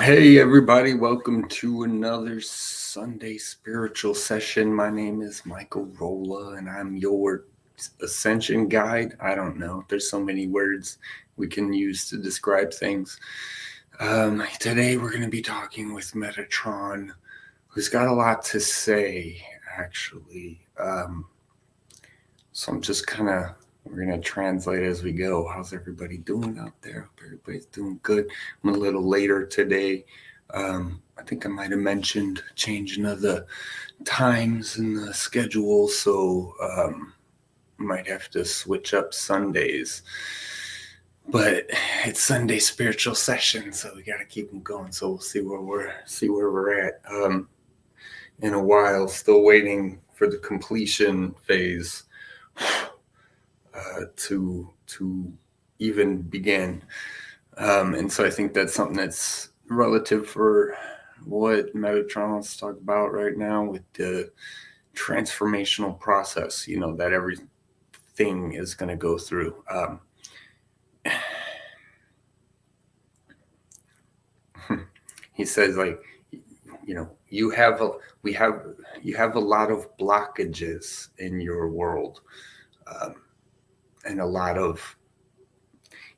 Hey, everybody, welcome to another Sunday spiritual session. My name is Michael Rolla, and I'm your ascension guide. I don't know, there's so many words we can use to describe things. Today, we're going to be talking with Metatron, who's got a lot to say, actually. So I'm just kind of we're going to translate as we go. How's everybody doing out there? Hope everybody's doing good. I'm a little later today. I think I might have mentioned changing of the times in the schedule, so might have to switch up Sundays. But it's Sunday spiritual session, so we got to keep them going. So we'll see where we're at in a while. Still waiting for the completion phase to even begin. And so I think that's something that's relative for what Metatron wants to talk about right now with the transformational process, that everything is going to go through. He says, like, you have a lot of blockages in your world, and a lot of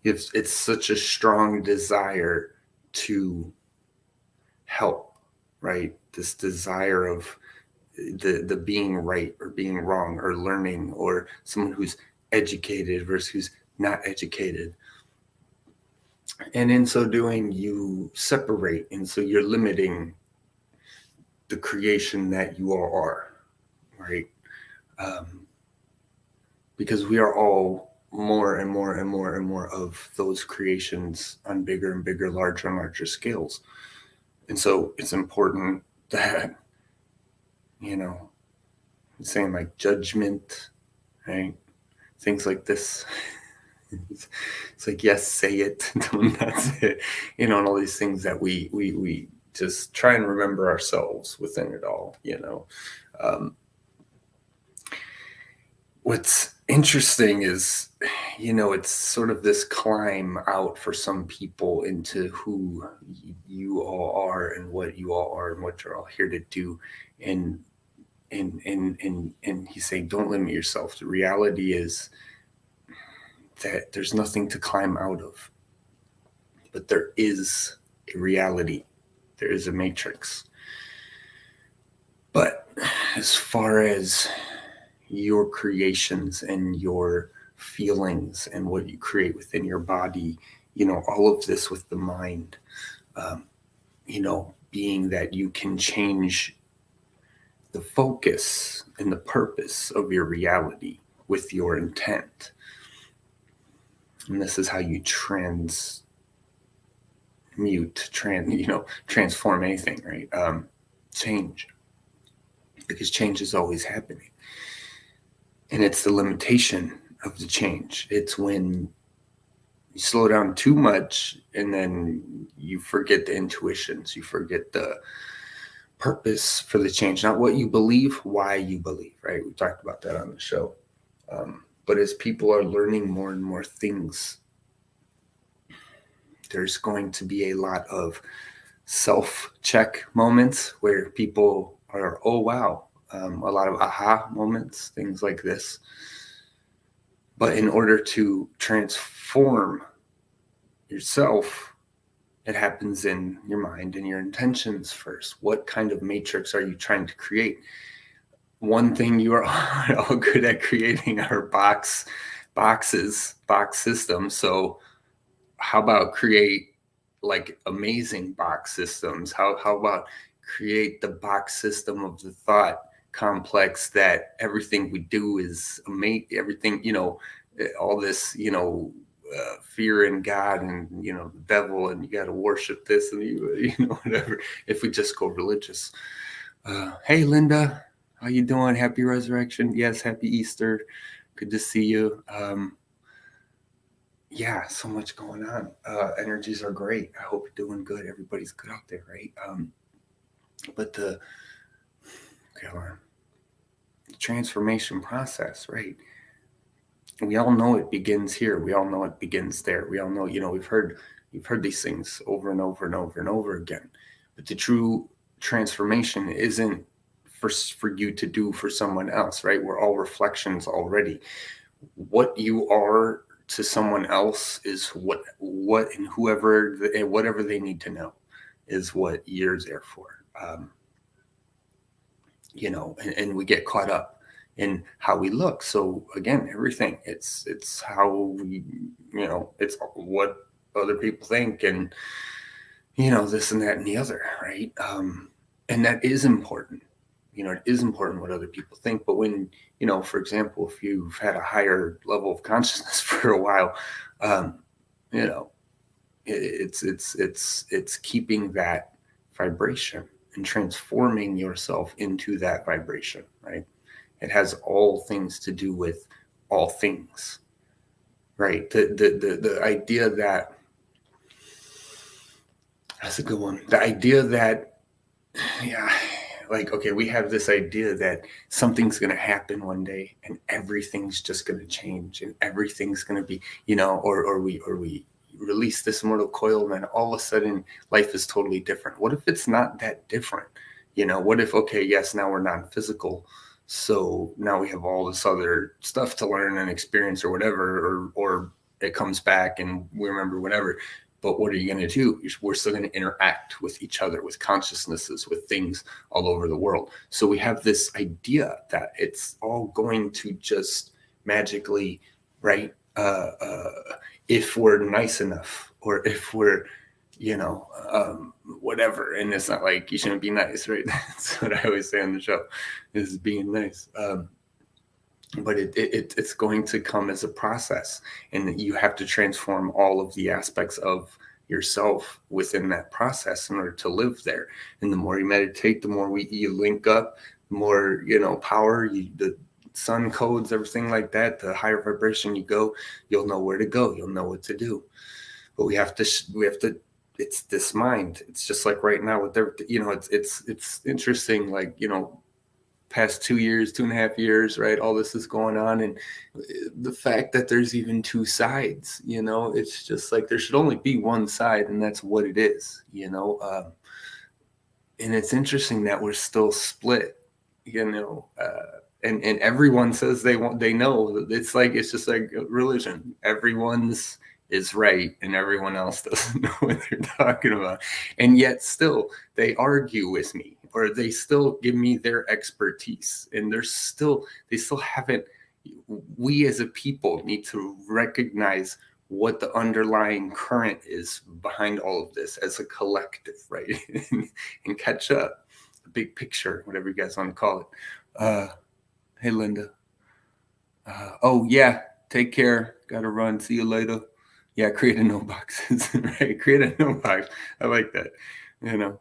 it's such a strong desire to help, right? This desire of the being right or being wrong or learning, or someone who's educated versus who's not educated. And in so doing, you separate, and so you're limiting the creation that you all are, right? Um, because we are all more and more and more and more of those creations on bigger and bigger, larger and larger scales. And so it's important that, saying like judgment, right? Things like this. It's like, yes, say it, don't not say it, and all these things that we just try and remember ourselves within it all. What's interesting is, it's sort of this climb out for some people into who you all are and what you all are and what you're all here to do. And he's saying, don't limit yourself. The reality is that there's nothing to climb out of, but there is a reality. There is a matrix. But as far as your creations and your feelings and what you create within your body, all of this with the mind, um, being that you can change the focus and the purpose of your reality with your intent. And this is how you transform anything, right? Change, because change is always happening. And it's the limitation of the change. It's when you slow down too much and then you forget the intuitions, you forget the purpose for the change, not what you believe, why you believe, right? We talked about that on the show. But as people are learning more and more things, there's going to be a lot of self-check moments where people are, oh, wow, a lot of aha moments, things like this. But in order to transform yourself, it happens in your mind and your intentions first. What kind of matrix are you trying to create? One thing you are all good at creating are box systems. So how about create like amazing box systems? How about create the box system of the thought complex that everything we do is amazing, everything, all this, fear in God and, the devil, and you got to worship this and whatever. If we just go religious. Hey, Linda, how you doing? Happy Resurrection. Yes, happy Easter. Good to see you. Yeah, so much going on. Energies are great. I hope you're doing good. Everybody's good out there, right? But the transformation process, right? We all know it begins here. We all know it begins there. We all know, we've heard You've heard these things over and over and over and over again. But the true transformation isn't for you to do for someone else, right? We're all reflections already. What you are to someone else is what and whoever and whatever they need to know is what you're there for. And we get caught up in how we look. So again, everything it's how we, it's what other people think, and this and that and the other, right? And that is important. It is important what other people think. But when, for example, if you've had a higher level of consciousness for a while, you know, it's keeping that vibration and transforming yourself into that vibration, right? It has all things to do with all things, right? The idea that, that's a good one. The idea that, yeah, like, okay, we have this idea that something's going to happen one day and everything's just going to change and everything's going to be, or we release this mortal coil and then all of a sudden life is totally different. What if it's not that different? What if, okay, yes, now we're non-physical, so now we have all this other stuff to learn and experience or whatever, or it comes back and we remember whatever. But what are you going to do? We're still going to interact with each other, with consciousnesses, with things all over the world. So we have this idea that it's all going to just magically, right? If we're nice enough, or if we're, whatever. And it's not like you shouldn't be nice, right? That's what I always say on the show, is being nice. But it's going to come as a process, and you have to transform all of the aspects of yourself within that process in order to live there. And the more you meditate, the more you link up, the more power, the sun codes, everything like that. The higher vibration you go, you'll know where to go, you'll know what to do. But we have to. It's this mind. It's just like right now with everything. It's interesting. Like past 2.5 years, right? All this is going on, and the fact that there's even two sides, it's just like there should only be one side, and that's what it is, and it's interesting that we're still split, and everyone says they know. It's just like religion. Everyone's is right and everyone else doesn't know what they're talking about, and yet still they argue with me, or they still give me their expertise, and they still haven't. We as a people need to recognize what the underlying current is behind all of this as a collective, right? And catch up, the big picture, whatever you guys want to call it. Hey Linda, oh yeah, take care, gotta run, see you later. Yeah, create a no boxes, right? Create a no box. I like that.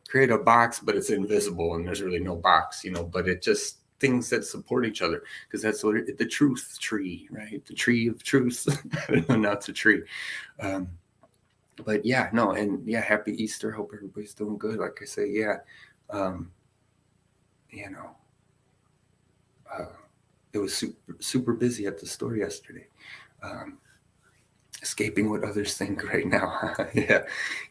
Create a box, but it's invisible and there's really no box, but it just things that support each other, because that's what the truth tree, right? The tree of truth. I don't know, now it's a tree. But yeah, no, and yeah, happy Easter. Hope everybody's doing good. Like I say, yeah. It was super, super busy at the store yesterday. Escaping what others think right now.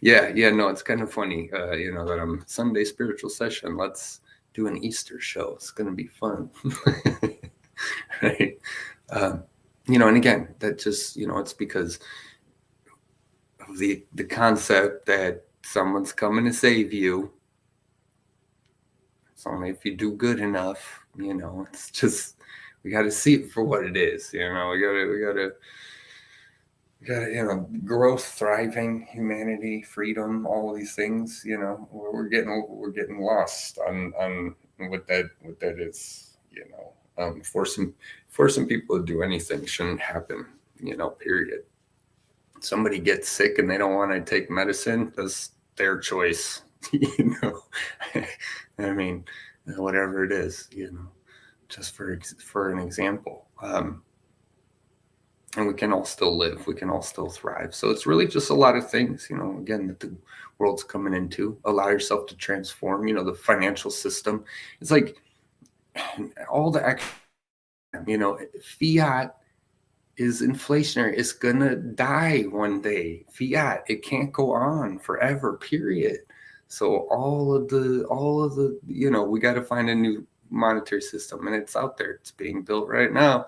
Yeah. No, it's kind of funny, that I'm Sunday spiritual session. Let's do an Easter show. It's going to be fun. Right. And again, that just, it's because of the concept that someone's coming to save you. It's only if you do good enough, it's just, we got to see it for what it is. We got to, growth, thriving, humanity, freedom, all of these things. We're getting lost on what that is. Forcing people to do anything shouldn't happen. Period. Somebody gets sick and they don't want to take medicine, that's their choice. I mean, whatever it is, just for an example. And we can all still live. We can all still thrive. So it's really just a lot of things, again, that the world's coming into. Allow yourself to transform, the financial system. It's like all the fiat is inflationary. It's gonna die one day. Fiat, it can't go on forever, period. So all of the, we got to find a new monetary system, and it's out there. It's being built right now.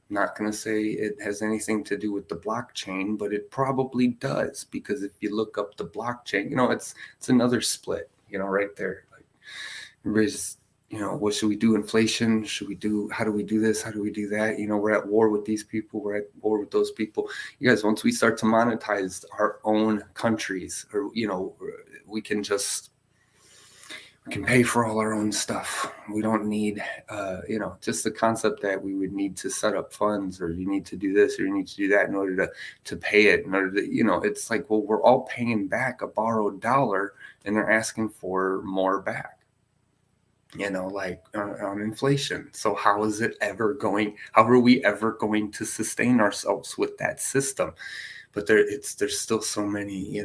I'm not going to say it has anything to do with the blockchain, but it probably does, because if you look up the blockchain, it's another split, right there. Like, everybody's, what should we do? Inflation? How do we do this? How do we do that? We're at war with these people. We're at war with those people. You guys, once we start to monetize our own countries, or, we can pay for all our own stuff. We don't need, just the concept that we would need to set up funds, or you need to do this, or you need to do that in order to pay it, in order to, it's like, well, we're all paying back a borrowed dollar, and they're asking for more back. Like on inflation. So how are we ever going to sustain ourselves with that system? But there's still so many,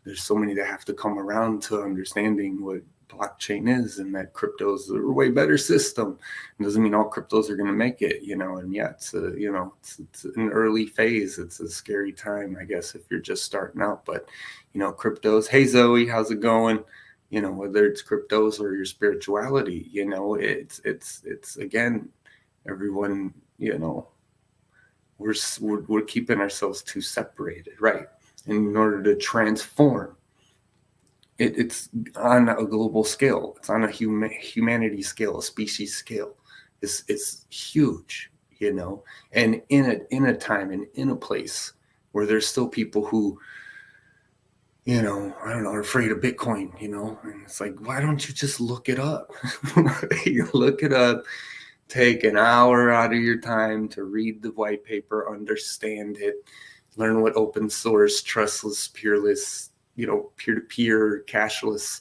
there's so many that have to come around to understanding what blockchain is, and that cryptos are a way better system. It doesn't mean all cryptos are going to make it, and yeah, it's an early phase. It's a scary time, I guess, if you're just starting out. But cryptos. Hey Zoe, how's it going? Whether it's cryptos or your spirituality, it's again, everyone, we're keeping ourselves too separated, right? And in order to transform, it's on a global scale. It's on a humanity scale, a species scale. It's huge, and in a time and in a place where there's still people who, I don't know, are afraid of Bitcoin, and it's like, why don't you just look it up? Look it up, take an hour out of your time to read the white paper, understand it, learn what open source, trustless, peerless, peer-to-peer, cashless,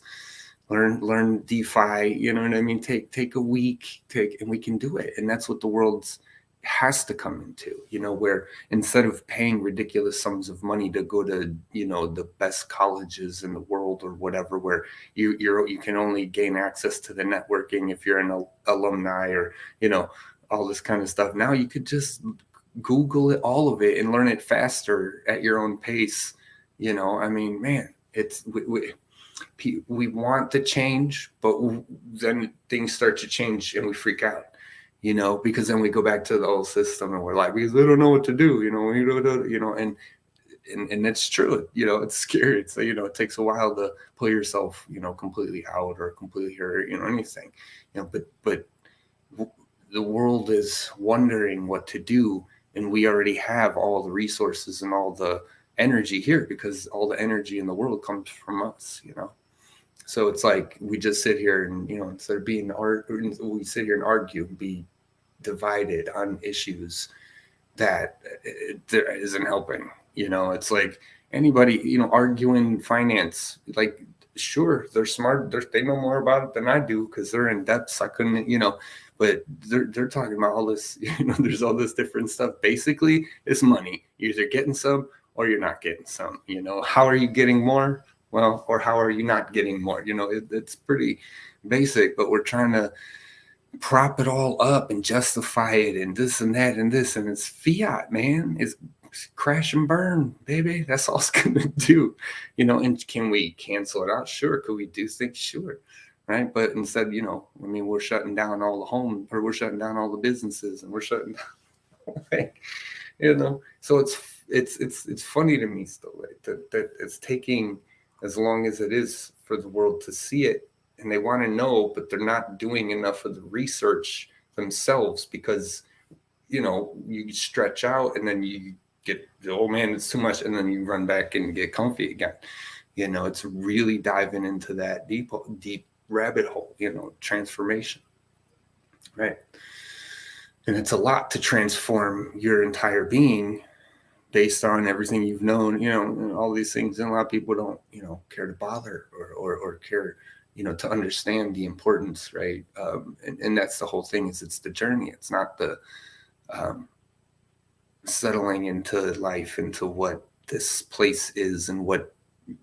learn DeFi, you know what I mean? Take a week, and we can do it. And that's what the world's has to come into, where instead of paying ridiculous sums of money to go to, the best colleges in the world or whatever, where you can only gain access to the networking if you're an alumni, or, all this kind of stuff. Now you could just Google it, all of it, and learn it faster at your own pace. I mean, man, it's, we want to change, but then things start to change and we freak out. Because then we go back to the old system, and we're like, because they don't know what to do, and it's true, it's scary. It's, it takes a while to pull yourself, completely out, or completely, or, anything, but the world is wondering what to do, and we already have all the resources and all the energy here, because all the energy in the world comes from us, So it's like, we just sit here and, instead of we sit here and argue and be divided on issues that there isn't helping. It's like anybody, arguing finance, like, sure, they're smart. They know more about it than I do, because they're in depths I couldn't, but they're talking about all this, there's all this different stuff. Basically, it's money. You're either getting some or you're not getting some, how are you getting more? Well, or how are you not getting more? It's pretty basic, but we're trying to prop it all up and justify it and this and that and this, and it's fiat, man. It's crash and burn, baby. That's all it's gonna do, and can we cancel it out? Sure. Could we do things? Sure. Right. But instead, we're shutting down all the homes, or we're shutting down all the businesses, and we're shutting down, like, so it's funny to me still, like, that it's taking as long as it is for the world to see it, and they want to know, but they're not doing enough of the research themselves, because, you stretch out and then you get, oh man, it's too much. And then you run back and get comfy again. It's really diving into that deep rabbit hole, transformation. Right. And it's a lot to transform your entire being based on everything you've known, and all these things. And a lot of people don't, care to bother or care, to understand the importance. Right. And that's the whole thing, is it's the journey. It's not the settling into life, into what this place is and what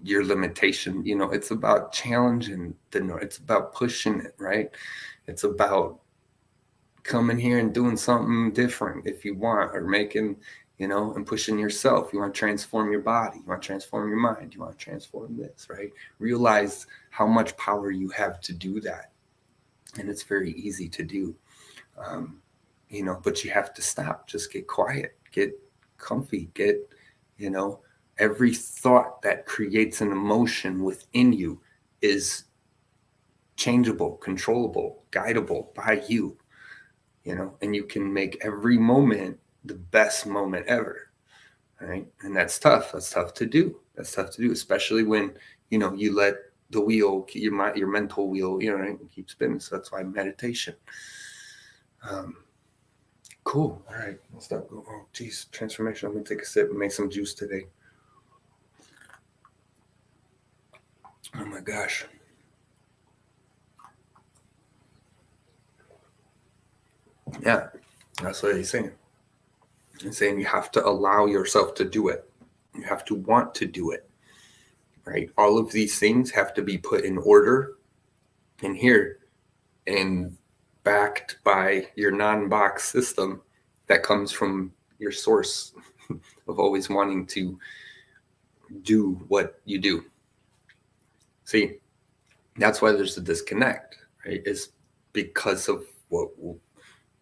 your limitation, it's about challenging it's about pushing it. Right. It's about coming here and doing something different if you want, or making, and pushing yourself. You want to transform your body. You want to transform your mind. You want to transform this, right? Realize how much power you have to do that. And it's very easy to do, but you have to stop. Just get quiet, get comfy, get, every thought that creates an emotion within you is changeable, controllable, guidable by you, and you can make every moment the best moment ever, right? And that's tough. That's tough to do. Especially when, you let the wheel, your mental wheel, right, keep spinning. So that's why meditation. Cool. All right. I'll stop. Oh, geez. Transformation. I'm going to take a sip and make some juice today. Oh my gosh. Yeah, that's what he's saying. He's saying you have to allow yourself to do it. You have to want to do it, right? All of these things have to be put in order in here and backed by your non-box system that comes from your source of always wanting to do what you do. See, that's why there's a disconnect, right? It's because of what we're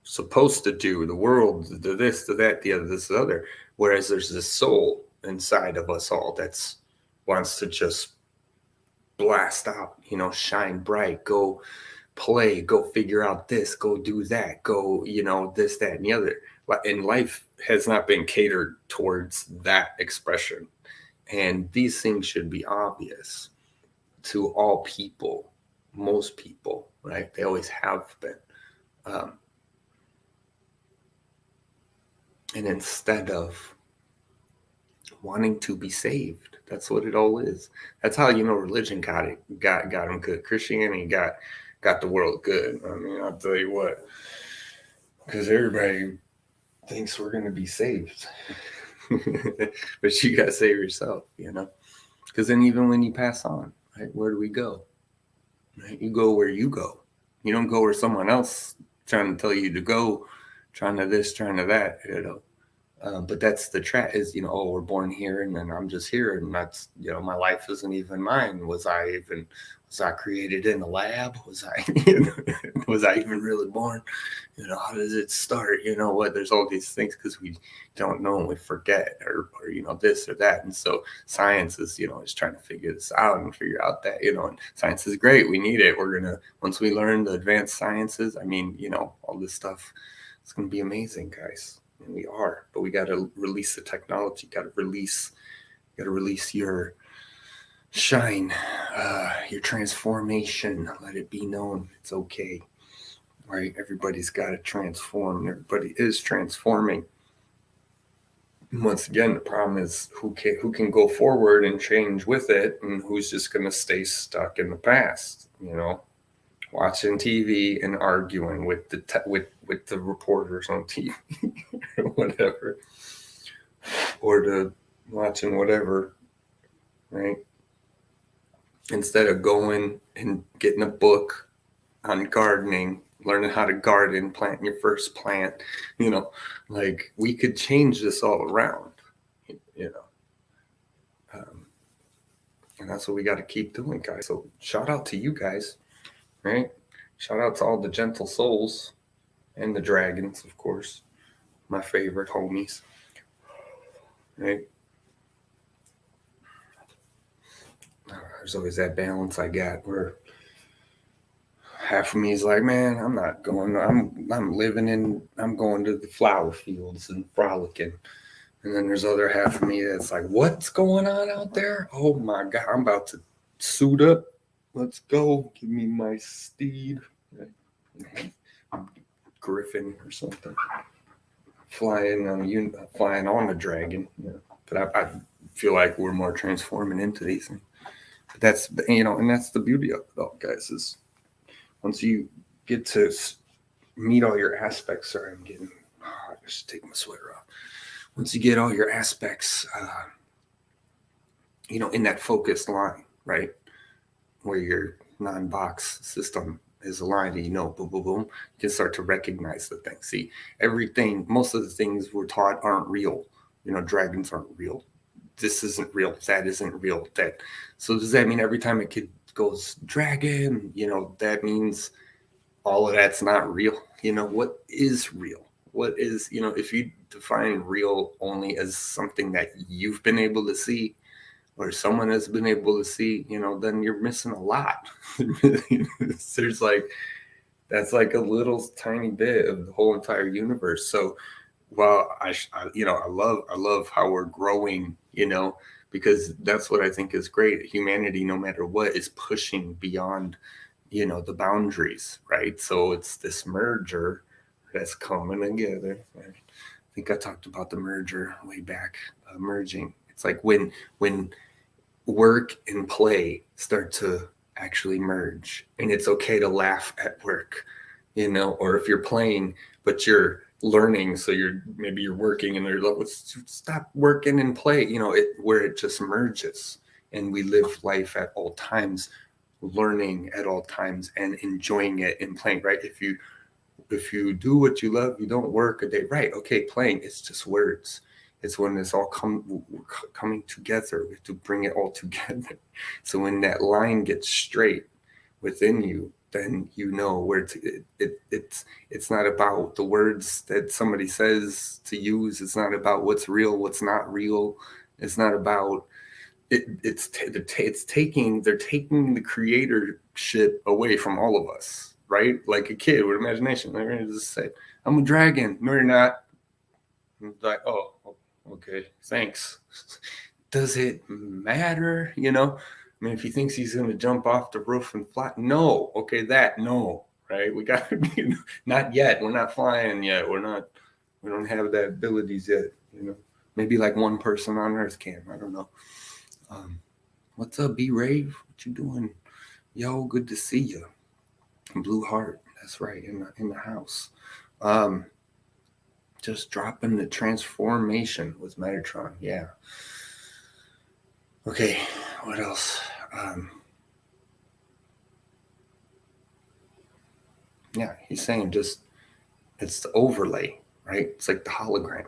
supposed to do, the world, the this, the that, the other, this, the other. Whereas there's this soul inside of us all that's wants to just blast out, shine bright, go play, go figure out this, go do that, go, this, that, and the other. And life has not been catered towards that expression. And these things should be obvious to all people, most people, right? They always have been. And instead of wanting to be saved, that's what it all is. That's how religion got them good. Christianity got the world good. I mean, I'll tell you what, because everybody thinks we're going to be saved. But you got to save yourself, because then even when you pass on, right, where do we go? Right? You go where you go. You don't go where someone else trying to tell you to go, trying to this, trying to that, but that's the trap is, oh, we're born here and then I'm just here. And that's, my life isn't even mine. Was I created in a lab? Was I even really born? How does it start? There's all these things because we don't know and we forget or this or that. And so science is, is trying to figure this out and figure out that, and science is great. We need it. Once we learn the advanced sciences, all this stuff, it's going to be amazing, guys. And we are, but we got to release the technology. Got to release your shine, your transformation. Let it be known it's okay, right? Everybody's got to transform. Everybody is transforming. And once again, the problem is who can go forward and change with it, and who's just going to stay stuck in the past. Watching TV and arguing with the reporters on TV or whatever, or watching whatever, right? Instead of going and getting a book on gardening, learning how to garden, planting your first plant, we could change this all around, and that's what we got to keep doing, guys. So shout out to you guys. Right? Shout out to all the gentle souls and the dragons, of course. My favorite homies. Right? There's always that balance I got where half of me is like, man, I'm not going. I'm going to the flower fields and frolicking. And then there's other half of me that's like, what's going on out there? Oh my God, I'm about to suit up. Let's go. Give me my steed. Griffin or something. Flying on a dragon. But I feel like we're more transforming into these things. But that's, and that's the beauty of it all, guys, is once you get to meet all your aspects. Sorry, I just take my sweater off. Once you get all your aspects, in that focused line, right? Where your non-box system is aligned, and boom, boom, boom, you can start to recognize the thing. See, everything, most of the things we're taught aren't real. Dragons aren't real. This isn't real. That isn't real. So does that mean every time a kid goes dragon, that means all of that's not real? What is real? What is, if you define real only as something that you've been able to see, or someone has been able to see, then you're missing a lot. There's that's like a little tiny bit of the whole entire universe. So while I love how we're growing, because that's what I think is great. Humanity, no matter what, is pushing beyond, the boundaries, right? So it's this merger that's coming together. I think I talked about the merger way back, merging. It's like when work and play start to actually merge, and it's okay to laugh at work, or if you're playing but you're learning, so maybe you're working and they're like, let's stop working and play, where it just merges, and we live life at all times, learning at all times, and enjoying it and playing, right? If you do what you love, you don't work a day, right? Okay, playing, it's just words. It's when it's all coming together. We have to bring it all together. So when that line gets straight within you, then where it's not about the words that somebody says to use. It's not about what's real, what's not real. It's not about it. They're taking the creatorship away from all of us, right? Like a kid with imagination. They're going to just say, "I'm a dragon." No, you're not. It's like, oh, okay, thanks. Does it matter? I mean, if he thinks he's going to jump off the roof and fly, no. Okay, no, right? We got not yet. We're not flying yet. We don't have that abilities yet. Maybe like one person on Earth can. I don't know. What's up, B-Rave? What you doing? Yo, good to see you. Blue Heart. That's right, in the house. Just dropping the transformation with Metatron. Yeah. Okay, what else? Yeah, he's saying it's the overlay, right? It's like the hologram.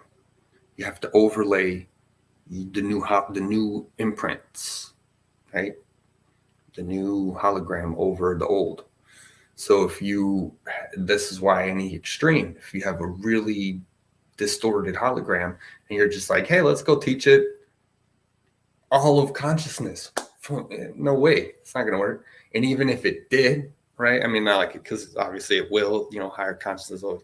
You have to overlay the new imprints, right? The new hologram over the old. So this is why any extreme, if you have a really distorted hologram and you're just like, hey, let's go teach it all of consciousness. No way, it's not going to work. And even if it did, right? I mean, not like it, because obviously it will, higher consciousness always,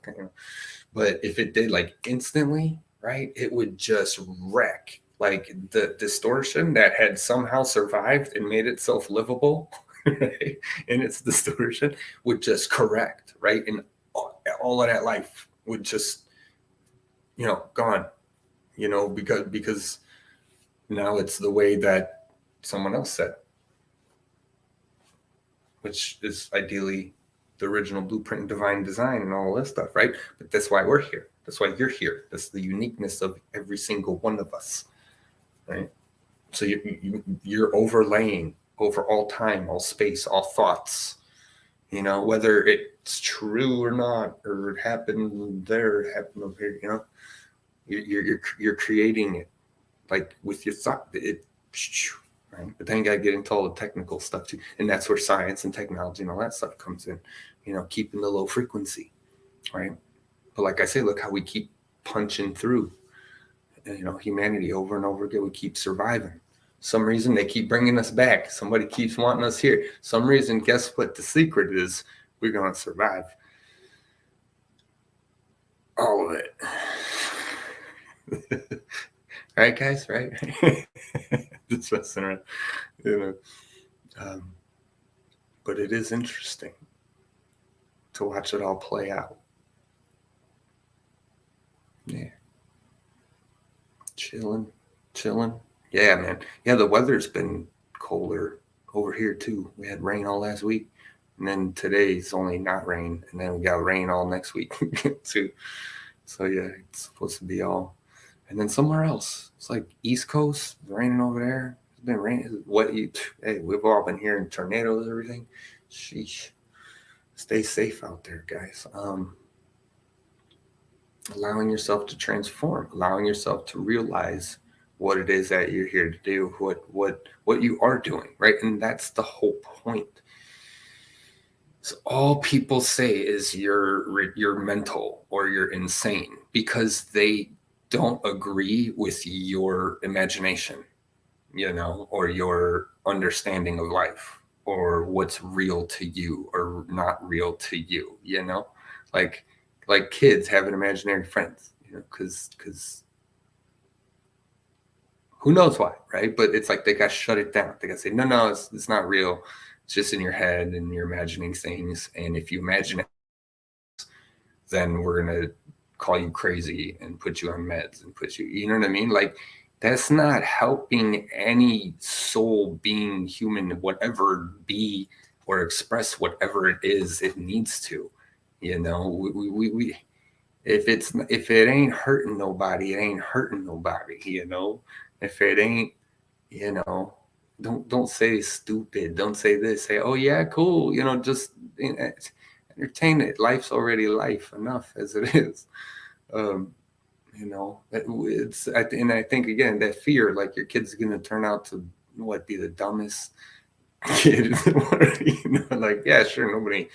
but if it did, like instantly, right, it would just wreck. Like the distortion that had somehow survived and made itself livable, right, in its distortion, would just correct, right? And all of that life would just, gone, because now it's the way that someone else said, which is ideally the original blueprint and divine design and all this stuff, right? But that's why we're here. That's why you're here. That's the uniqueness of every single one of us, right? So you're overlaying over all time, all space, all thoughts, whether it's true or not, or it happened there, it happened over here, you're creating it, like with your thought, right? But then you got to get into all the technical stuff too, and that's where science and technology and all that stuff comes in. Keeping the low frequency, right? But like I say, look how we keep punching through. Humanity over and over again. We keep surviving. Some reason they keep bringing us back. Somebody keeps wanting us here. Some reason, guess what? The secret is we're gonna survive all of it. Right, guys? Right? Just messing around, but it is interesting to watch it all play out. Yeah. Chilling. Yeah, man. Yeah, the weather's been colder over here too. We had rain all last week, and then today's only not rain, and then we got rain all next week too. So yeah, it's supposed to be all, and then somewhere else, it's like East Coast, raining over there. It's been raining. What? Hey, we've all been hearing tornadoes, everything. Sheesh. stay safe out there, guys. Allowing yourself to transform, allowing yourself to realize what it is that you're here to do, what you are doing, right? And that's the whole point. So all people say is you're mental or you're insane because they don't agree with your imagination, or your understanding of life or what's real to you or not real to you, like kids having imaginary friends, because who knows why, right? But it's like they got to shut it down. They got to say, no, it's not real. It's just in your head and you're imagining things. And if you imagine it, then we're going to call you crazy and put you on meds and you know what I mean? Like, that's not helping any soul being, human, whatever, be or express whatever it is it needs to. We if it ain't hurting nobody, it ain't hurting nobody. If it ain't, don't say stupid. Don't say this. Say, oh yeah, cool. Just entertain it. Life's already life enough as it is. And I think again that fear, like your kid's gonna turn out to be the dumbest kid in the world. Like, yeah, sure, nobody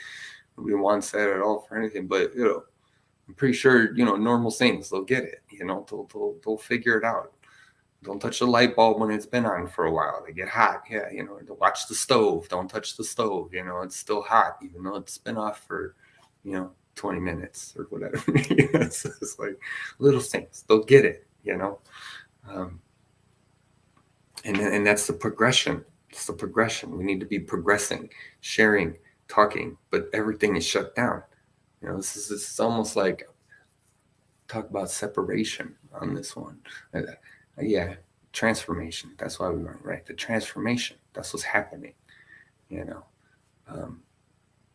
wants that at all for anything, but I'm pretty sure normal things, they'll get it. They'll figure it out. Don't touch the light bulb when it's been on for a while. They get hot. Yeah, watch the stove. Don't touch the stove. It's still hot, even though it's been off for 20 minutes or whatever. It's like little things. They'll get it. And that's the progression. It's the progression. We need to be progressing, sharing, talking, but everything is shut down. This is almost like talk about separation on this one. Yeah, transformation. That's why we went, right? The transformation. That's what's happening. And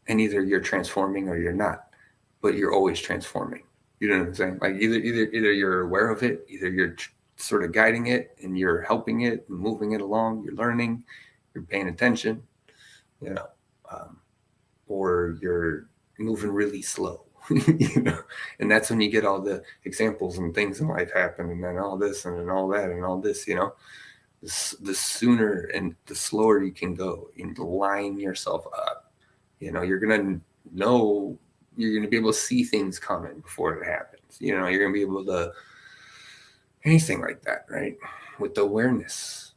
either you're transforming or you're not, but you're always transforming. You know what I'm saying? Like either you're aware of it, either you're sort of guiding it and you're helping it and moving it along. You're learning, you're paying attention, or you're moving really slow. And that's when you get all the examples and things in life happen, and then all this and then all that and all this. The sooner and the slower you can go and line yourself up, you're gonna know, you're gonna be able to see things coming before it happens. You're gonna be able to anything like that, right? With the awareness,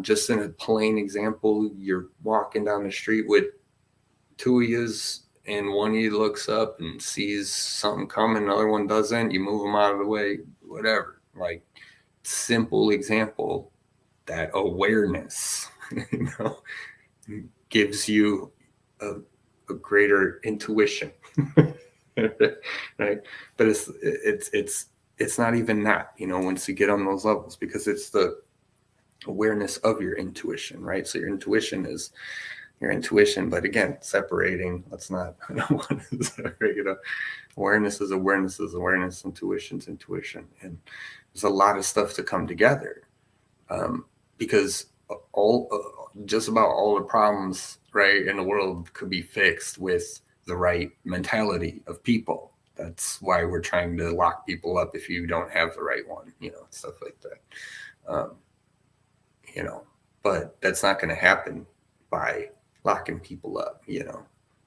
just in a plain example, you're walking down the street with two of yous, and one of you looks up and sees something coming, another one doesn't, you move them out of the way, whatever. Like, simple example, that awareness, gives you a greater intuition, right? But it's not even that, once you get on those levels, because it's the awareness of your intuition, right? So your intuition is your intuition, but again, separating, I don't want to separate it up. Awareness is awareness, intuition's intuition. And there's a lot of stuff to come together, because just about all the problems, right, in the world could be fixed with the right mentality of people. That's why we're trying to lock people up if you don't have the right one, stuff like that. But that's not going to happen by locking people up,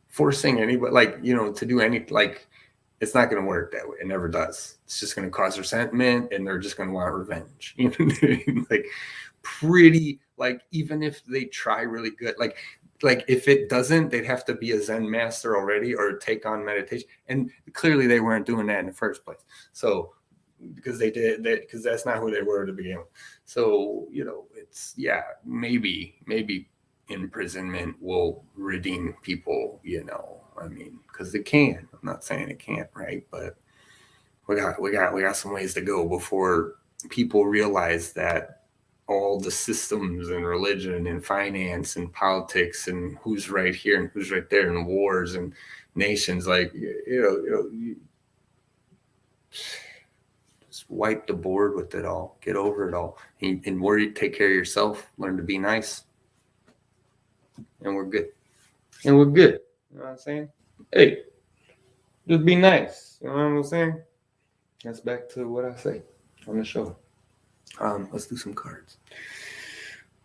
forcing anybody, to do any, it's not going to work that way. It never does. It's just going to cause resentment, and they're just going to want revenge. Even if they try really good, if it doesn't, they'd have to be a Zen master already or take on meditation. And clearly they weren't doing that in the first place. So, because because that's not who they were to begin with. So, it's, yeah, maybe imprisonment will redeem people, because it can. I'm not saying it can't, right? But we got some ways to go before people realize that all the systems and religion and finance and politics and who's right here and who's right there and wars and nations, just wipe the board with it all, get over it all, and worry, take care of yourself, learn to be nice, and we're good. You know what I'm saying? Hey, just be nice. You know what I'm saying? That's back to what I say on the show. Let's do some cards.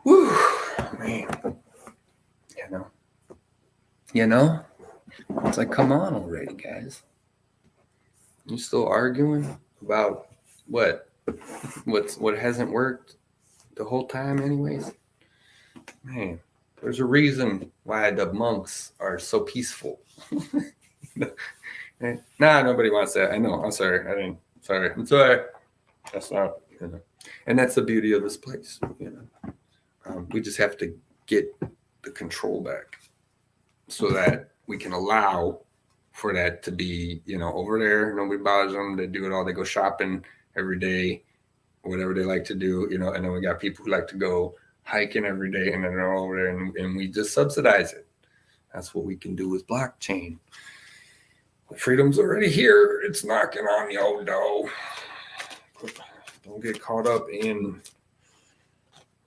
Woo, man. You know, you know. It's like, come on already, guys. You still arguing about what hasn't worked the whole time, anyways? Man, there's a reason why the monks are so peaceful. Nah, nobody wants that. I know. I'm sorry. I'm sorry. That's not. You know. And that's the beauty of this place. You know, we just have to get the control back so that we can allow for that to be, you know, over there. Nobody bothers them. They do it all. They go shopping every day, whatever they like to do. You know, and then we got people who like to go hiking every day, and then they're over there, and we just subsidize it. That's what we can do with blockchain. Freedom's already here. It's knocking on the old door. Don't get caught up in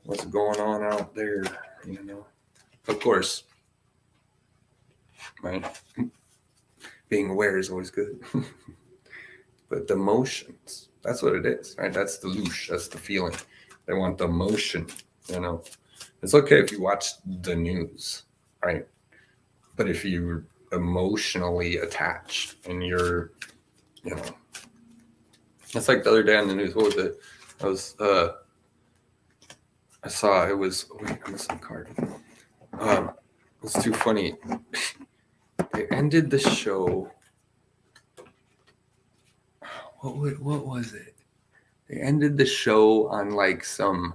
what's going on out there, you know. Of course, right? Being aware is always good. But the emotions, that's what it is, right? That's the loosh, that's the feeling. They want the emotion, you know. It's okay if you watch the news, right? But if you're emotionally attached and you're, you know, it's like the other day on the news. What was it? I saw it was. Wait, I missed a card. It's too funny. They ended the show. What was it? They ended the show on like some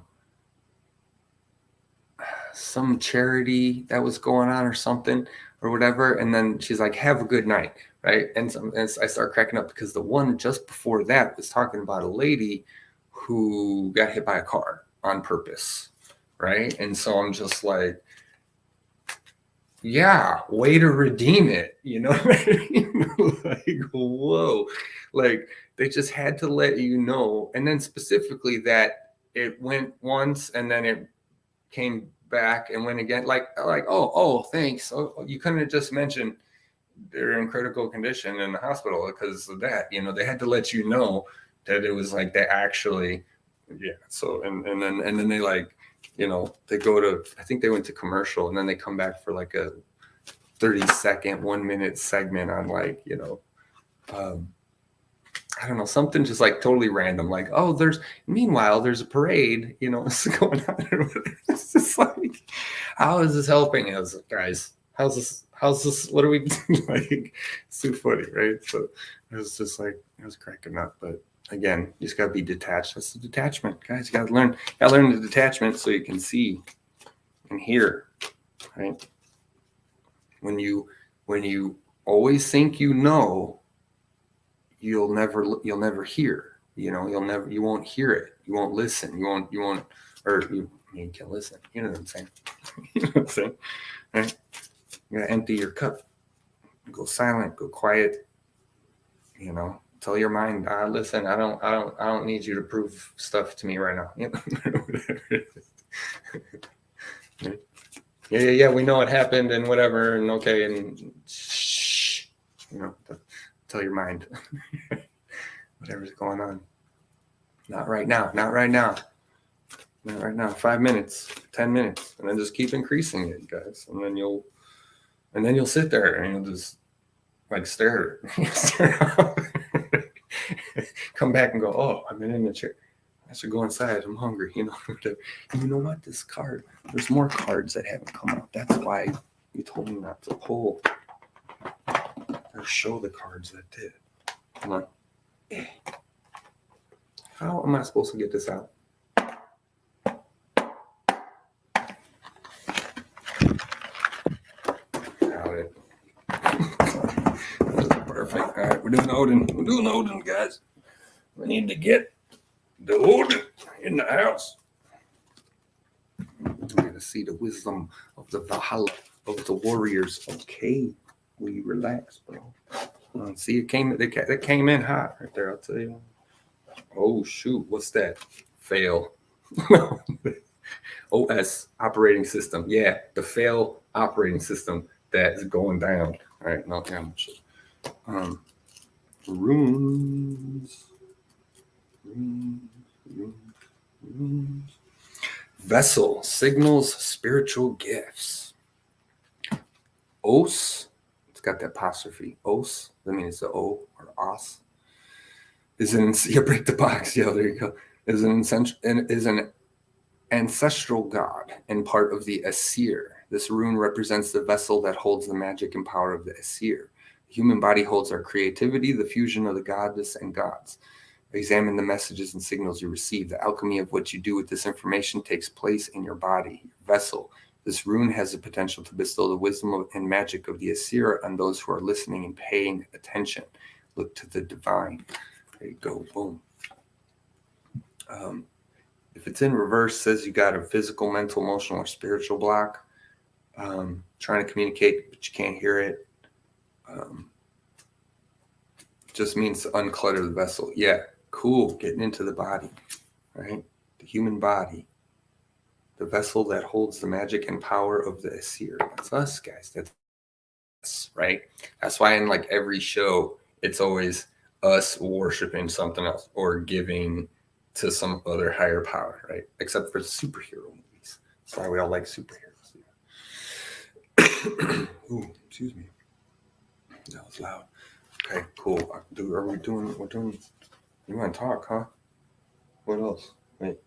charity that was going on or something or whatever, and then she's like, "Have a good night," right? And I start cracking up because the one just before that was talking about a lady who got hit by a car on purpose, right? And so I'm just like, yeah, way to redeem it, you know what I mean? Like, whoa, like they just had to let you know, and then specifically that it went once and then it came back and went again, like oh thanks. Oh, you couldn't have just mentioned they're in critical condition in the hospital because of that, you know. They had to let you know that it was like they actually, yeah. So and then they, like, you know, they go to, I think they went to commercial, and then they come back for like a 30-second 1-minute segment on, like, you know, I don't know, something just like totally random, like, oh, meanwhile there's a parade, you know, it's going on. It's just like, how is this helping us, guys? How's this, what are we like? It's too funny, right? So it was just like, I was cracking up. But again, you just gotta be detached. That's the detachment, guys. You gotta learn the detachment so you can see and hear, right? When you always think you know, you'll never hear, you know. You won't hear it, you won't listen, you can listen, you know what I'm saying? You know what I'm saying, right? You gotta empty your cup, go silent, go quiet, you know. Tell your mind, listen, I don't need you to prove stuff to me right now, you know. yeah, we know it happened and whatever, and okay, and shh, you know. Tell your mind whatever's going on. Not right now. 5 minutes, 10 minutes, and then just keep increasing it, guys. And then you'll sit there and you'll just like stare. Come back and go, oh, I've been in the chair. I should go inside. I'm hungry. You know. You know what? This card. There's more cards that haven't come out. That's why you told me not to pull or show the cards that did. Come on. How am I supposed to get this out? Got it. Perfect. All right, we're doing Odin, guys. We need to get the Odin in the house. We're gonna see the wisdom of the Valhalla of the warriors. Okay, we relax, bro. See, it came in hot right there. I'll tell you. Oh shoot, what's that? Fail. OS operating system. Yeah, the fail operating system that is going down. All right, no, yeah, runes, runes. Vessel signals spiritual gifts. Os, it's got the apostrophe. Os, that means it's the O or os. You break the box. Yeah, there you go. Is an ancestral god and part of the Asir. This rune represents the vessel that holds the magic and power of the Asir. The human body holds our creativity, the fusion of the goddess and gods. Examine the messages and signals you receive. The alchemy of what you do with this information takes place in your body, your vessel. This rune has the potential to bestow the wisdom and magic of the Asir on those who are listening and paying attention. Look to the divine. There you go. Boom. If it's in reverse, says you got a physical, mental, emotional, or spiritual block. Trying to communicate, but you can't hear it. Just means to unclutter the vessel. Yeah, cool. Getting into the body, right? The human body. The vessel that holds the magic and power of the Asir. That's us, guys. That's us, right? That's why in like every show, it's always us worshiping something else or giving to some other higher power, right? Except for superhero movies. That's why we all like superheroes. Ooh, excuse me. That was loud. Okay, cool. We're doing, you want to talk, huh? What else? Wait,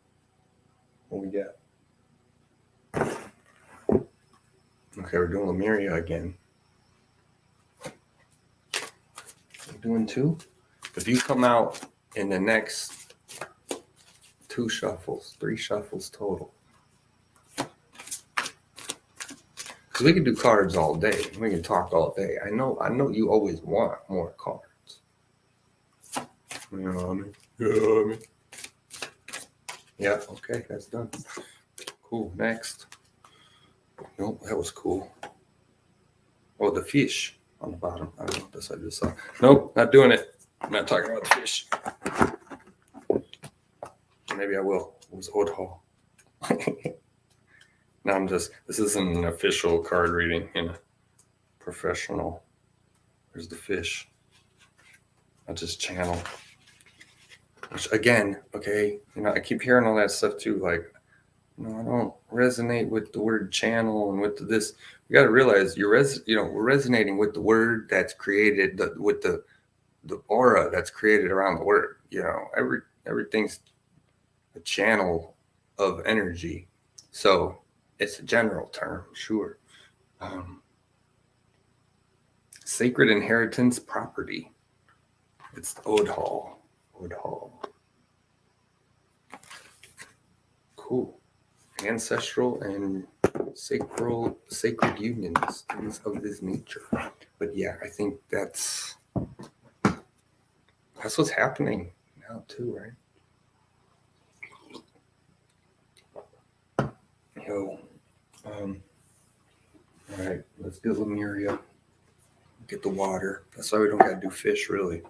what we got? Okay, we're doing Lemuria again. We're doing 2? If you come out in the next 2 shuffles, 3 shuffles total. Because we can do cards all day. We can talk all day. I know you always want more cards. You know what I mean? You know what I mean? Yeah, okay, that's done. Cool, next. Nope, that was cool. Oh, the fish on the bottom. I don't know what this I just saw. Nope, not doing it. I'm not talking about the fish. Maybe I will. It was Odhal. No, this isn't an official card reading in a professional. There's the fish. I just channel. Which again, okay, I keep hearing all that stuff too. Like, I don't resonate with the word channel and with this. You got to realize we're resonating with the word that's created, with the aura that's created around the word. Everything's a channel of energy. So it's a general term, sure. Sacred inheritance property. It's Odhal. Cool. Ancestral and sacred unions, things of this nature. But yeah, I think that's what's happening now too, right? All right, let's do Lemuria. Get the water. That's why we don't gotta do fish really,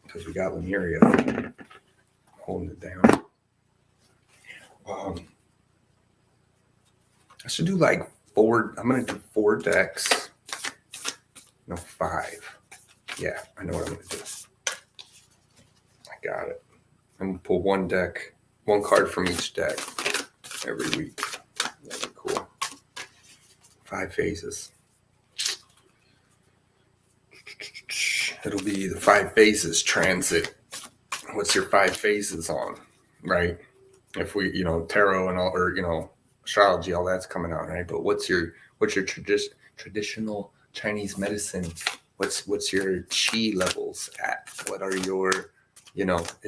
because we got Lemuria holding it down. I should do like 4. I'm gonna do 4 decks. No, 5. Yeah, I know what I'm gonna do. I got it. I'm gonna pull 1 card from each deck every week. That'd be cool. 5 phases. It'll be the 5 phases transit. What's your 5 phases on, right? If we, tarot and all, or astrology, all that's coming out, right? But what's your traditional Chinese medicine? What's your chi levels at? What are your,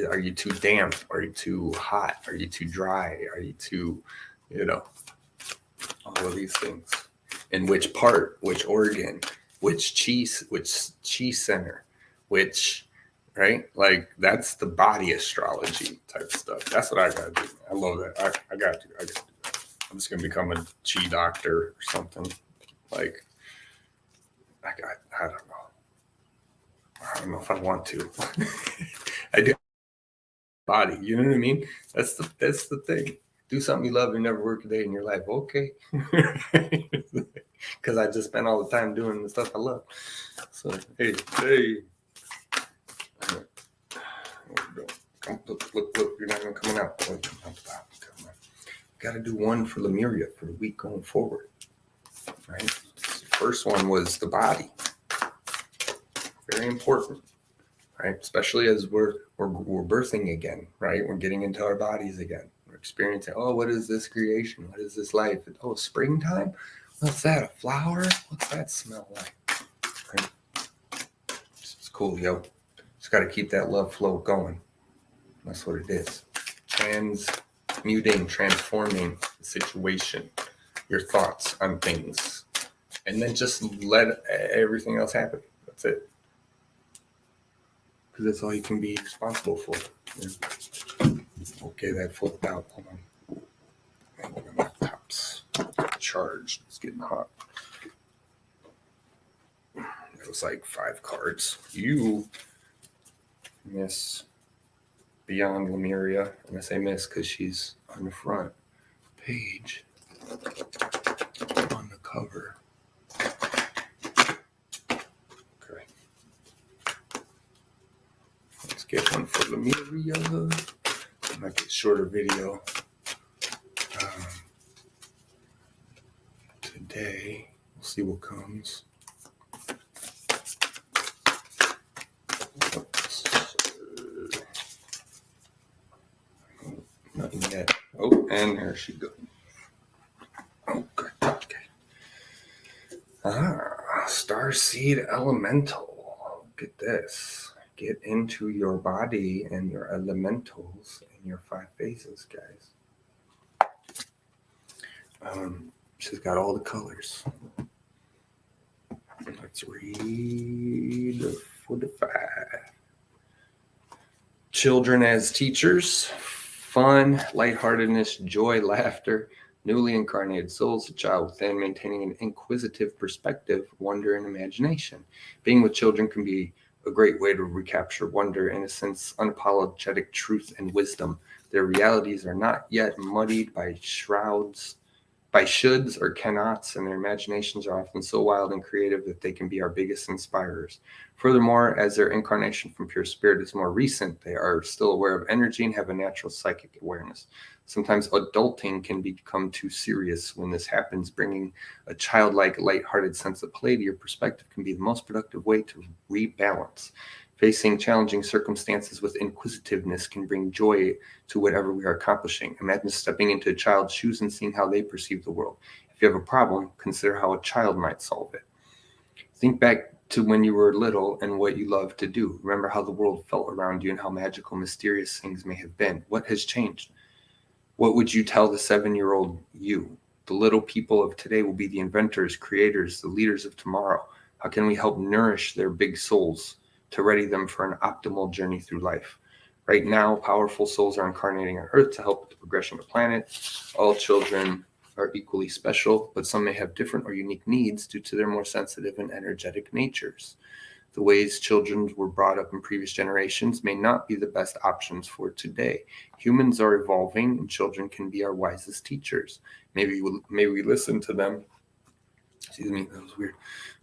are you too damp? Are you too hot? Are you too dry? Are you too, all of these things? And which part, which organ, which chi center, right? Like that's the body astrology type stuff. That's what I gotta do. I love that. I gotta do that. I'm just gonna become a chi doctor or something. Like I don't know. I don't know if I want to. I do. Body, you know what I mean? That's the thing. Do something you love and never work a day in your life. Okay. because I just spend all the time doing the stuff I love. So, hey. Look, you're not even coming out. Come on. Got to do one for Lemuria for the week going forward, right? So the first one was the body. Very important, right? Especially as we're birthing again, right? We're getting into our bodies again. We're experiencing, oh, what is this creation? What is this life? Oh, springtime? What's that? A flower? What's that smell like? Right? It's cool, yo. Just got to keep that love flow going. That's what it is. Transforming the situation, your thoughts on things, and then just let everything else happen. That's it. Because that's all you can be responsible for. Yeah. Okay, that flipped out. Hold on. My laptop's charged. It's getting hot. It was like 5 cards. You miss Beyond Lemuria, and I say miss because she's on the front page on the cover. Okay. Let's get one for Lemuria. Might get a shorter video today. We'll see what comes. Nothing yet. Oh, and there she goes. Oh, good. Okay. Starseed Elemental. Look at this. Get into your body and your elementals and your 5 phases, guys. She's got all the colors. Let's read for the 5. Children as teachers. Fun, lightheartedness, joy, laughter, newly incarnated souls, the child within, maintaining an inquisitive perspective, wonder, and imagination. Being with children can be a great way to recapture wonder, innocence, unapologetic truth, and wisdom. Their realities are not yet muddied by shoulds or cannots, and their imaginations are often so wild and creative that they can be our biggest inspirers. Furthermore, as their incarnation from pure spirit is more recent, they are still aware of energy and have a natural psychic awareness. Sometimes adulting can become too serious. When this happens, bringing a childlike, lighthearted sense of play to your perspective can be the most productive way to rebalance. Facing challenging circumstances with inquisitiveness can bring joy to whatever we are accomplishing. Imagine stepping into a child's shoes and seeing how they perceive the world. If you have a problem, consider how a child might solve it. Think back to when you were little and what you loved to do. Remember how the world felt around you and how magical, mysterious things may have been. What has changed? What would you tell the 7-year-old you? The little people of today will be the inventors, creators, the leaders of tomorrow. How can we help nourish their big souls to ready them for an optimal journey through life? Right now, powerful souls are incarnating on Earth to help with the progression of the planet. All children are equally special, but some may have different or unique needs due to their more sensitive and energetic natures. The ways children were brought up in previous generations may not be the best options for today. Humans are evolving, and children can be our wisest teachers. May we listen to them. Excuse me, that was weird.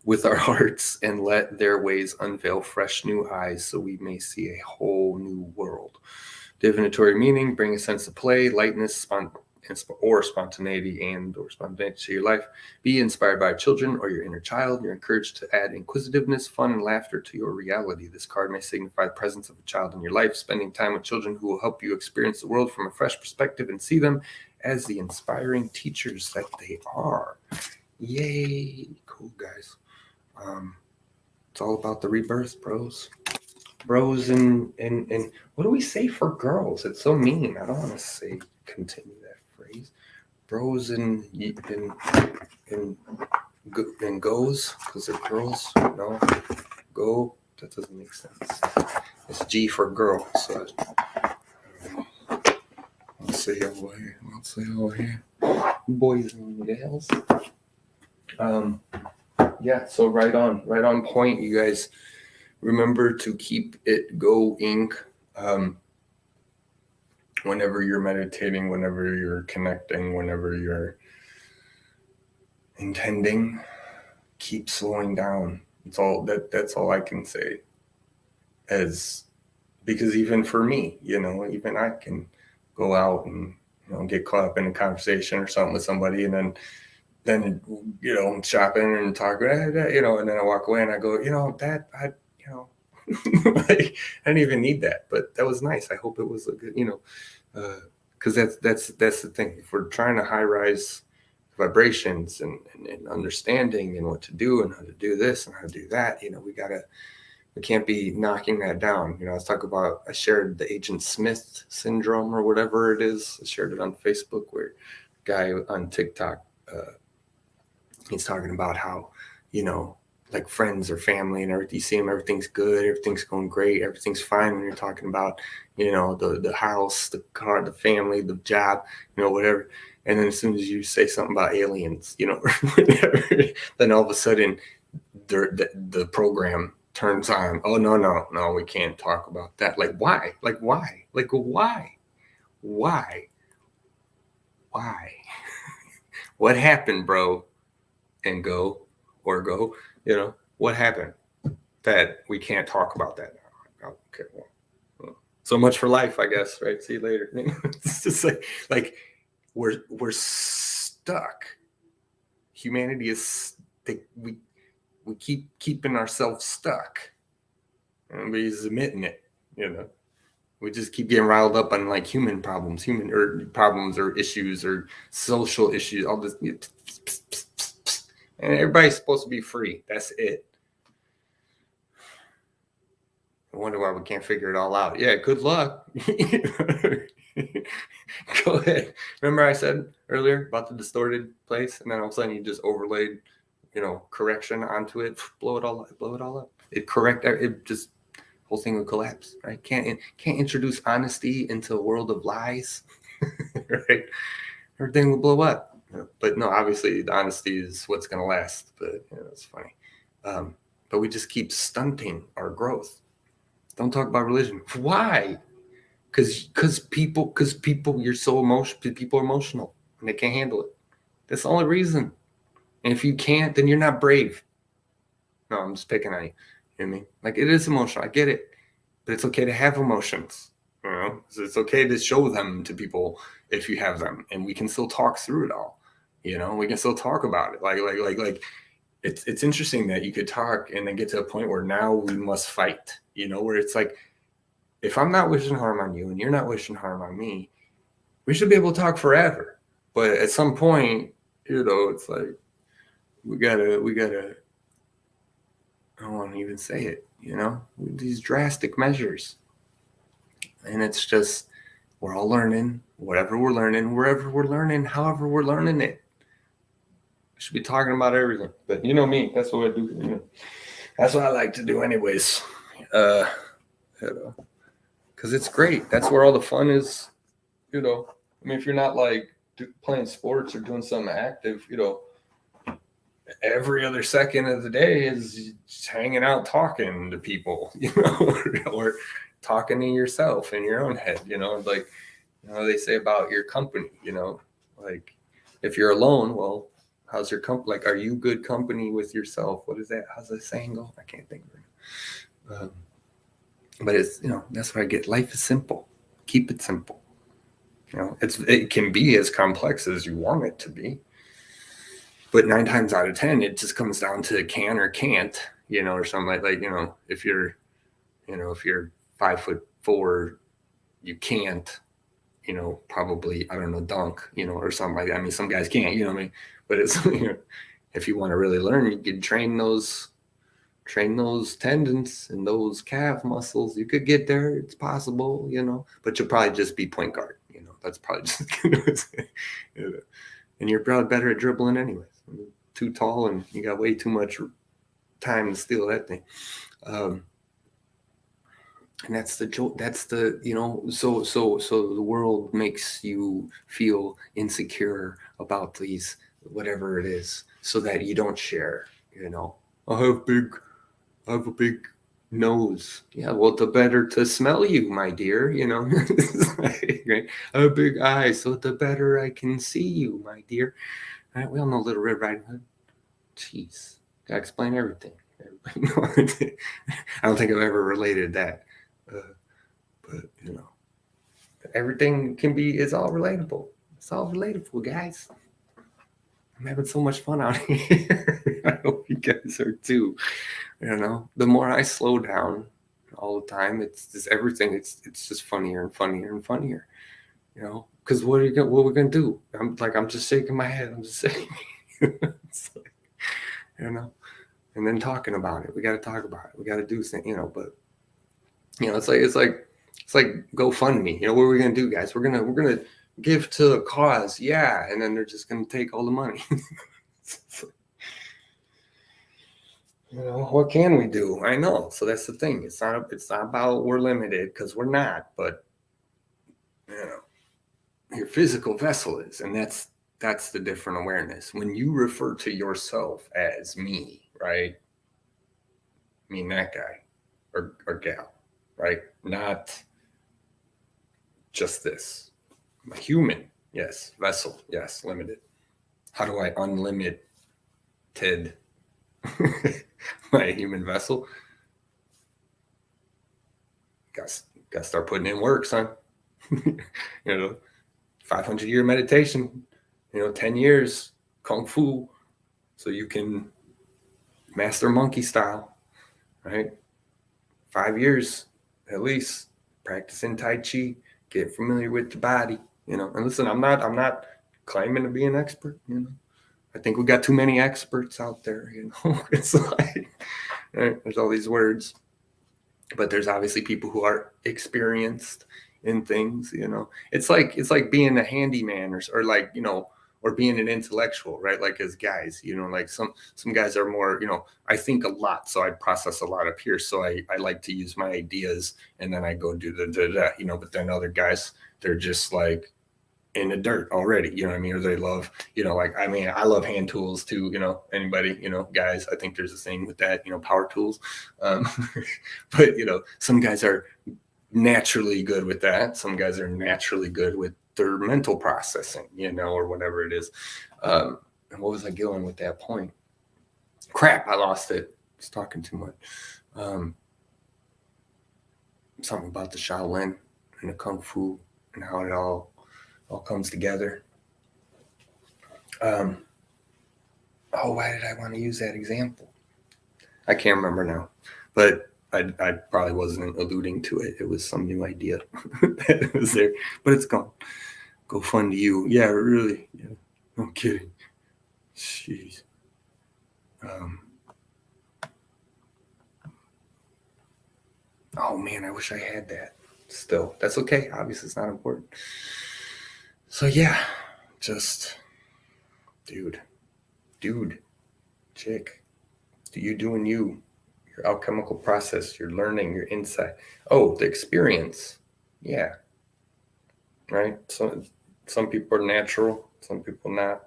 With our hearts, and let their ways unveil fresh new eyes so we may see a whole new world. Divinatory meaning: bring a sense of play, lightness, spontaneity to your life. Be inspired by children or your inner child. You're encouraged to add inquisitiveness, fun, and laughter to your reality. This card may signify the presence of a child in your life, spending time with children who will help you experience the world from a fresh perspective and see them as the inspiring teachers that they are. Yay. Cool, guys. It's all about the rebirth, bros. Bros and what do we say for girls? It's so mean. I don't want to continue that phrase. Bros and goes, because they're girls. No, go. That doesn't make sense. It's G for girl. So I'll say over here. Boys and girls. Yeah, so right on point, you guys. Remember to keep it going whenever you're meditating, whenever you're connecting, whenever you're intending, keep slowing down. That's all I can say. Because even for me, even I can go out and get caught up in a conversation or something with somebody, and then I'm shopping and talking, and then I walk away and I go, that I like, I didn't even need that, but that was nice. I hope it was a good, because that's the thing. If we're trying to high rise vibrations and understanding and what to do and how to do this and how to do that, we can't be knocking that down. I shared the Agent Smith syndrome or whatever it is. I shared it on Facebook, where a guy on TikTok, he's talking about how, like friends or family and everything, you see them, everything's good, everything's going great, everything's fine when you're talking about, the house, the car, the family, the job, whatever. And then as soon as you say something about aliens, whatever, then all of a sudden the program turns on. Oh, no, we can't talk about that. Like, why? Why? What happened, bro? And go, what happened that we can't talk about that now? Okay, well, so much for life, I guess, right? See you later. It's just like we're stuck. Humanity is, we keep keeping ourselves stuck. Nobody's admitting it, We just keep getting riled up on like human problems or issues or social issues, all this. And everybody's supposed to be free. That's it. I wonder why we can't figure it all out. Yeah, good luck. Go ahead. Remember I said earlier about the distorted place, and then all of a sudden you just overlaid, correction onto it, blow it all up. It just whole thing would collapse, right? Can't introduce honesty into a world of lies, right? Everything will blow up. But no, obviously the honesty is what's going to last. But it's funny. But we just keep stunting our growth. Don't talk about religion. Why? Because people, you're so emotional. People are emotional and they can't handle it. That's the only reason. And if you can't, then you're not brave. No, I'm just picking on you. You know what I mean? Like, it is emotional. I get it. But it's okay to have emotions. So it's okay to show them to people if you have them, and we can still talk through it all. We can still talk about it. Like it's interesting that you could talk and then get to a point where now we must fight. Where it's like, if I'm not wishing harm on you and you're not wishing harm on me, we should be able to talk forever. But at some point, it's like we gotta. I don't want to even say it. These drastic measures. And it's just, we're all learning, whatever we're learning, wherever we're learning, however we're learning it. We should be talking about everything. But you know me, that's what I do. That's what I like to do anyways. Because it's great. That's where all the fun is. If you're not like playing sports or doing something active, every other second of the day is just hanging out, talking to people, or talking to yourself in your own head, like, they say about your company, like if you're alone, well, how's your company? Like, are you good company with yourself? What is that? How's that saying go? I can't think of it. But it's, that's what I get. Life is simple. Keep it simple. It can be as complex as you want it to be. But 9 times out of 10, it just comes down to can or can't, or something like, if you're 5'4", you can't, probably, I don't know, dunk, or something like that. I mean, some guys can't, what I mean? But it's, if you want to really learn, you can train those tendons and those calf muscles. You could get there. It's possible, but you'll probably just be point guard. That's probably just, and you're probably better at dribbling anyways. Too tall and you got way too much time to steal that thing. And that's the joke. That's the, so the world makes you feel insecure about these, whatever it is, so that you don't share, I have a big nose. Yeah, well, the better to smell you, my dear, right? I have big eyes, so the better I can see you, my dear. Right? We all know Little Red Riding Hood. Jeez, gotta explain everything. Everybody I don't think I've ever related that, but everything is all relatable. It's all relatable, guys. I'm having so much fun out here. I hope you guys are too. The more I slow down all the time, it's just everything. It's just funnier and funnier and funnier. Because what are we gonna do? I'm just shaking my head. I'm just saying, it's like, and then talking about it. We got to talk about it. We got to do things, But it's like GoFundMe. What are we gonna do, guys? We're gonna give to a cause, yeah, and then they're just gonna take all the money. What can we do? I know. So that's the thing. It's not about we're limited, because we're not, but your physical vessel is, and that's the different awareness. When you refer to yourself as me, right? Me and that guy or gal, right? Not just this. I'm a human, yes. Vessel, yes. Limited. How do I unlimit my human vessel? Got to start putting in work, son. 500-year meditation, 10 years kung fu, so you can master monkey style, right? 5 years at least practicing Tai Chi, get familiar with the body, And listen, I'm not claiming to be an expert, I think we got too many experts out there, It's like, right? There's all these words, but there's obviously people who are experienced in things, It's like being a handyman or like, or being an intellectual, right? Like as guys, like some guys are more, I think a lot, so I process a lot up here. So I like to use my ideas and then I go do but then other guys, they're just like in the dirt already, what I mean? Or they love, I love hand tools too, anybody, guys, I think there's a thing with that, power tools. But, some guys are naturally good with that. Some guys are naturally good with their mental processing, or whatever it is. And what was I going with that point? Crap, I lost it. I was talking too much. Something about the Shaolin and the Kung Fu and how it all comes together. Why did I want to use that example? I can't remember now, but I probably wasn't alluding to it. It was some new idea that was there, but it's gone. Go fund you. Yeah, really. Yeah. No kidding. Jeez. Oh man, I wish I had that. Still, that's okay. Obviously, it's not important. So yeah, just dude, chick, do you doing you? Your alchemical process, your learning, your insight. Oh, the experience. Yeah. Right? So some people are natural, some people not.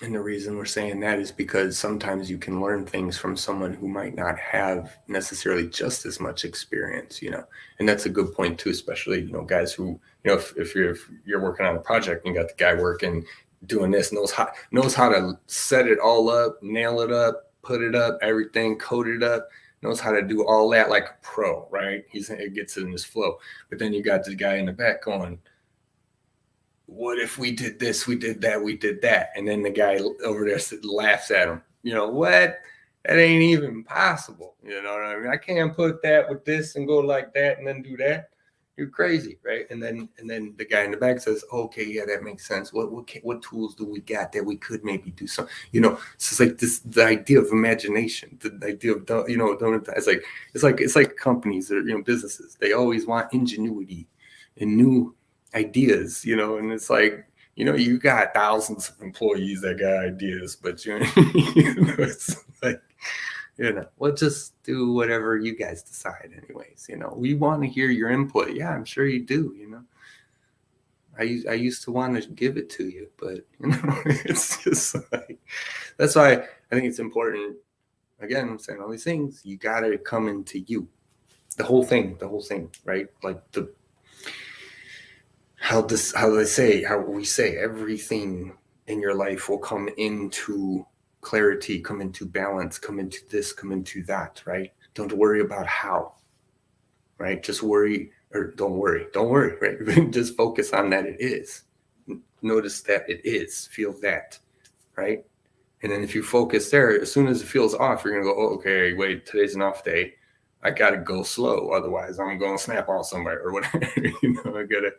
And the reason we're saying that is because sometimes you can learn things from someone who might not have necessarily just as much experience, and that's a good point too, especially, guys who, if you're working on a project and you got the guy working, doing this, knows how to set it all up, nail it up, put it up, everything, code it up, knows how to do all that like a pro, right? It gets in his flow. But then you got the guy in the back going, what if we did this, we did that, and then the guy over there laughs at him. What? That ain't even possible. You know what I mean? I can't put that with this and go like that and then do that. You're crazy, right? And then the guy in the back says, okay, yeah, that makes sense. What tools do we got that we could maybe do some? It's like the idea of imagination, the idea of it's like companies or businesses. They always want ingenuity and new ideas, and it's like, you got thousands of employees that got ideas, but it's like, we'll just do whatever you guys decide anyways. We want to hear your input. Yeah, I'm sure you do. I used to want to give it to you, but it's just like, that's why I think it's important. Again, I'm saying all these things, you got to come into you. the whole thing, right? Like how we say everything in your life will come into clarity, come into balance, come into this, come into that, right? Don't worry about how, right? Just worry, or don't worry, right? Just focus on that it is. Notice that it is, feel that, right? And then if you focus there, as soon as it feels off, you're gonna go, oh, okay, wait, today's an off day. I gotta go slow, otherwise I'm gonna snap on somebody or whatever. I gotta,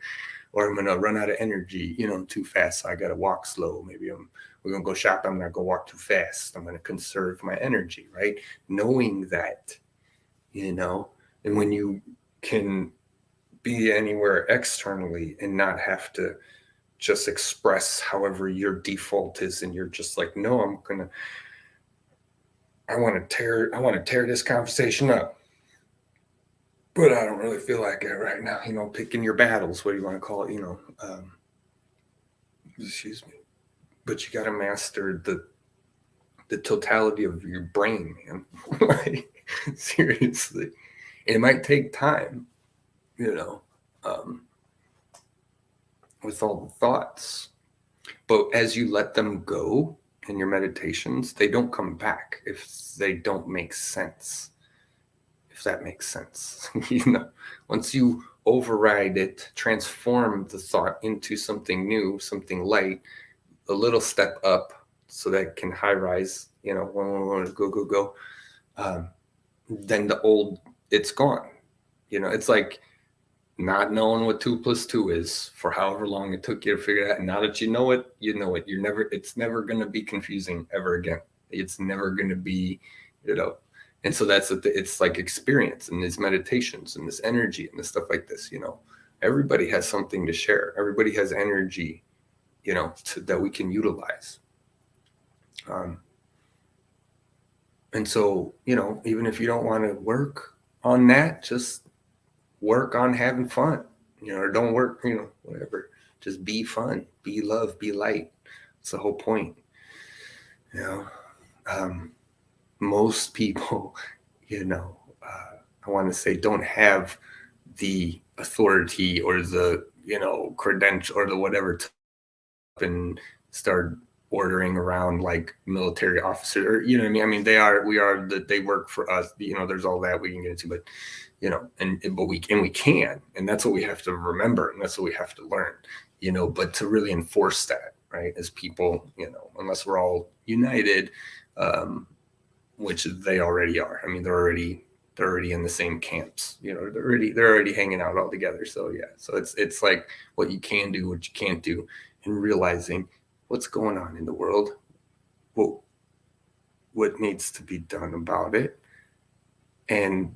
or I'm gonna run out of energy, too fast. So I gotta walk slow. Maybe we're gonna go shop. I'm not gonna walk too fast. I'm gonna conserve my energy, right? Knowing that, and when you can be anywhere externally and not have to just express however your default is, and you're just like, no, I want to tear this conversation up, but I don't really feel like it right now. Picking your battles, what do you want to call it? Excuse me. But you got to master the totality of your brain, man. Like, seriously, it might take time, with all the thoughts, but as you let them go in your meditations, they don't come back if they don't make sense. If that makes sense, once you override it, transform the thought into something new, something light, a little step up, so that it can high rise, go, then the old, it's gone. It's like not knowing what 2 + 2 is for however long it took you to figure it out. And now that you know it, it's never going to be confusing ever again. It's never going to be, and so it's like experience and these meditations and this energy and this stuff like this, everybody has something to share. Everybody has energy, that we can utilize. And so, even if you don't want to work on that, just work on having fun, or don't work, whatever. Just be fun, be love, be light. It's the whole point. Most people, I want to say, don't have the authority or the, credential or the whatever to and start ordering around like military officer, or, what I mean? I mean, they work for us, there's all that we can get into, but, but we can, and that's what we have to remember. And that's what we have to learn, but to really enforce that, right, as people, unless we're all united, which they already are. I mean, they're already in the same camps, they're already hanging out all together. So yeah, so it's like what you can do, what you can't do, and realizing what's going on in the world, what needs to be done about it, and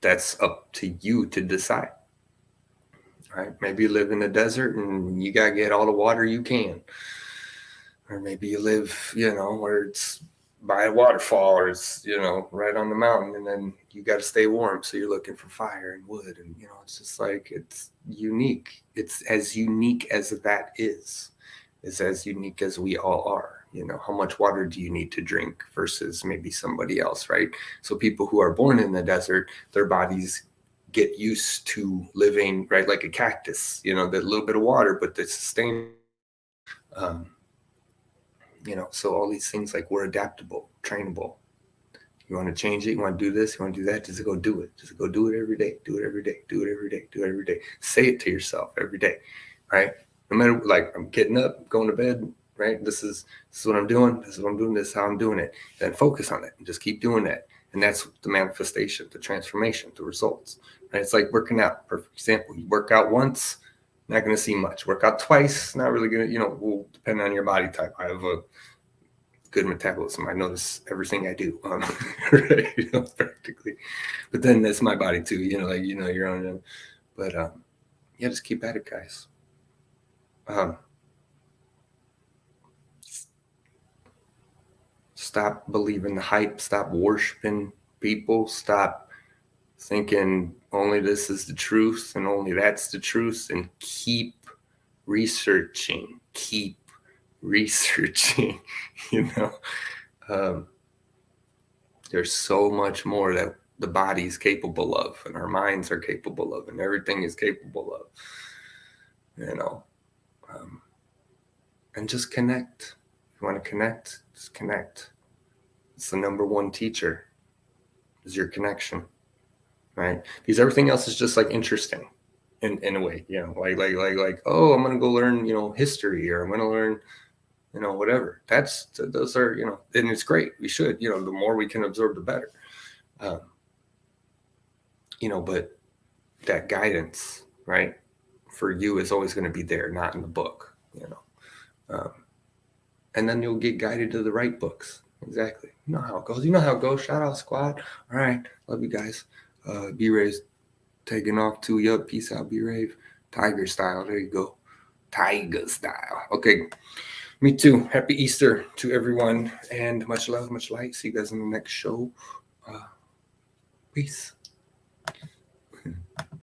that's up to you to decide. Right? Maybe you live in the desert and you gotta get all the water you can, or maybe you live, where it's by a waterfall, or it's, right on the mountain, and then you got to stay warm, so you're looking for fire and wood, and it's just like, it's unique. It's as unique as that is. It's as unique as we all are. How much water do you need to drink versus maybe somebody else, right? So people who are born in the desert, their bodies get used to living, right, like a cactus, that little bit of water, but the sustain. So all these things, like, we're adaptable, trainable. You want to change it, you want to do this, you want to do that, just go do it. Just go do it every day. Do it every day. Do it every day. Do it every day. Say it to yourself every day, right? No matter, like, I'm getting up, going to bed, right? This is what I'm doing. This is what I'm doing. This is how I'm doing it. Then focus on it and just keep doing that. And that's the manifestation, the transformation, the results. Right? It's like working out. Perfect example. You work out once, not going to see much. Work out twice, not really going to, will depend on your body type. I have a good metabolism. I notice everything I do, right? Practically. But then that's my body too, your own. But yeah, just keep at it, guys. Stop believing the hype. Stop worshiping people. Stop thinking only this is the truth and only that's the truth, and keep researching. Keep researching. There's so much more the body is capable of, and our minds are capable of, and everything is capable of, and just connect. If you want to connect, just connect. It's the number one teacher, is your connection, right? Because everything else is just like interesting in a way, like, oh, I'm going to go learn, history, or I'm going to learn, whatever. Those are, and it's great. We should, the more we can absorb, the better. But that guidance, right, for you is always going to be there, not in the book, and then you'll get guided to the right books. Exactly. You know how it goes. Shout out, squad. All right. Love you guys. B-Ray's taking off too. Yup. Peace out, B-Rave. Tiger style. There you go. Tiger style. Okay. Me too. Happy Easter to everyone. And much love, much light. See you guys in the next show. Peace.